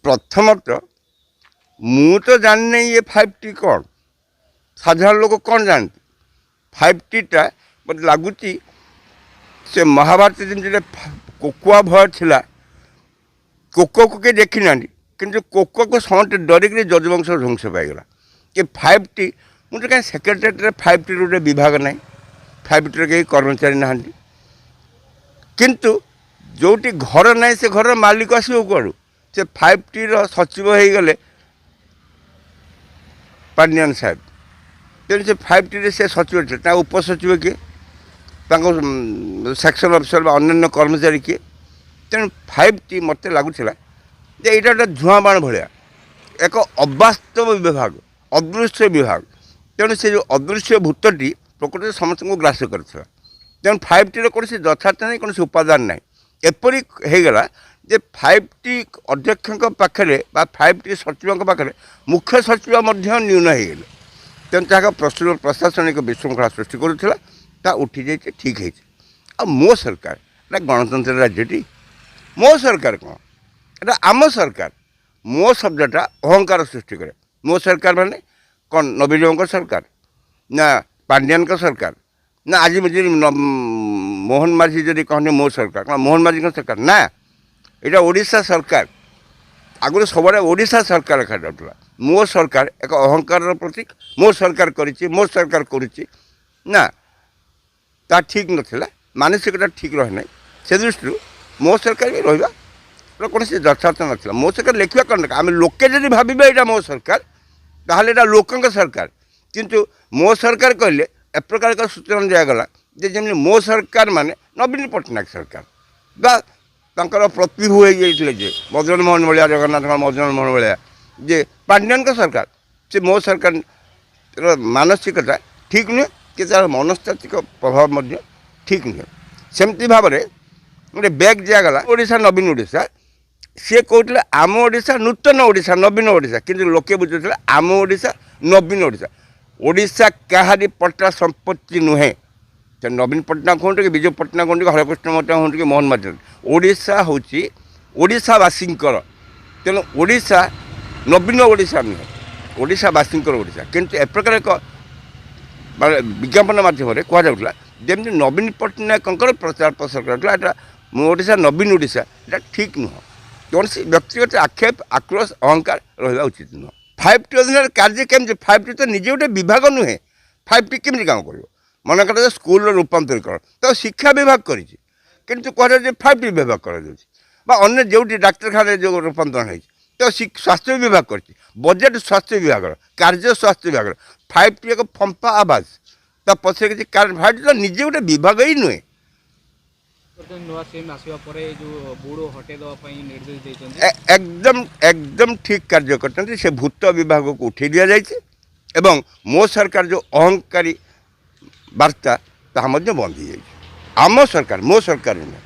प्रथमतः मु तो जानने ये 5T कौन साधारण लोग कौन जानते 5T टा मतलब लगुच से महाभारत जमी कोकुआ भय थिला कोको को किए देखी ना कि कोको को समस्त डरिक जजवंश ध्वंस पाईगला कि 5T मुझे कहीं सेक्रेटेरिएट 5T रोटे विभाग ना 5T कहीं कर्मचारी ना किंतु जोटी घर ना से घर मालिक आसो कौन से 5T सचिव हो गले पांडियान साहेब तेणु से 5T से सचिव थे उपसचिव किए सेक्शन अफिसर अन्य कर्मचारी किए तेणु 5T मत लगुला ये गोटे धूआं बाण भाया एक अवास्तव विभाग अदृश्य विभाग तेणु से जो अदृश्य भूतटी प्रकृति समस्त को ग्रास कर तेणु 5T कौन से यथार्थ नहीं कौन से उपादान ना एपरी होगला जे 5T अध्यक्ष पाखे 5T सचिव पाखे मुख्य सचिव न्यून हो गले तेणु जहाँ प्रस्तुत प्रशासनिक विशृंखला सृष्टि करूला उठी जाइए ठीक है आ मो सरकार गणतंत्र राज्यटी मो सरकार कौन एटा आम सरकार मो शब्दटा अहंकार सृष्टि करे मो सरकार माने कौन नवीन सरकार ना पांड्यान का सरकार ना आज मुझे मोहन माझी जदि कहने मो सरकार कौन मोहन माझी सरकार ना यहाँ ओडिशा सरकार आगुरी सब ओडिशा सरकार रखा जाऊला मो सरकार एक अहंकार प्रतीक मो सरकार करिछि मो सरकार करुच्ची ना ता ठीक नाला मानसिकता ठीक रहे ना से दृष्टि मो सरकार भी रहा कौन से यथार्थ नाला मो सरकार लिखा कौन आम लोके जब भावे यहाँ मो सरकार ताहले एटा लोकंक सरकार किंतु मो सरकार कहले ए प्रकार का सूचना दिगला जमी मो सरकार माने नवीन पट्टनायक सरकार बा प्रतिभू हो जाते मदन मोहन भाया जगन्नाथ मदन मोहन भाया जे पांड्यान का सरकार से मो सरकार मानसिकता ठीक नुहे कि तार मनस्तात्विक प्रभाव ठीक नुहे सेमती भाव में गोटे बैग दिगला ओडिशा नवीन ओडिशा सी कहते आम ओडिशा नूतन ओडिशा नवीन ओडिशा किंतु लोके बुझुते आम ओडिशा नवीन ओडिशा ओडिशा कहारी पट्टा संपत्ति नुहे नवीन पट्टनायक हूँ कि विजु पट्टनायक हूँ कि हरकृष्ण महतो हूँ कि मोहन माझी ओडिशा हूँ ओडिशावासी तेणु ओडिशा नवीन ओडिशा नुहे ओडिशावासी ओडिशा किंतु ए प्रकार एक विज्ञापन मध्यम कहला जमी नवीन पट्टनायक प्रचार प्रसार कराला ओडिशा नवीन ओडिशा यहाँ ठीक नुह कौन सी व्यक्तिगत आक्षेप आक्रोश अहंकार रहा उचित नुह 5T अधीन कार्य केमती 5T तो निजे गोटे विभाग नुहे 5T केमती काम कर मन कर स्कूल रूपांतरीकरण तो शिक्षा विभाग करी किंतु कह 5T विभाग कर अन्य जो डाक्तखाना जो रूपांतरण हो तो स्वास्थ्य विभाग कर बजेट स्वास्थ्य विभाग कार्य स्वास्थ्य विभाग 5T एक फंपा आवाज ता पछे किसी 5T तो निजे गोटे विभाग ही नुहे एकदम एकदम ठीक कार्य करते से भूत विभाग को उठे दि जाए मो सरकार जो अहंकारी वार्ता ता बंद हो जाए आम सरकार मो सरकार नुहे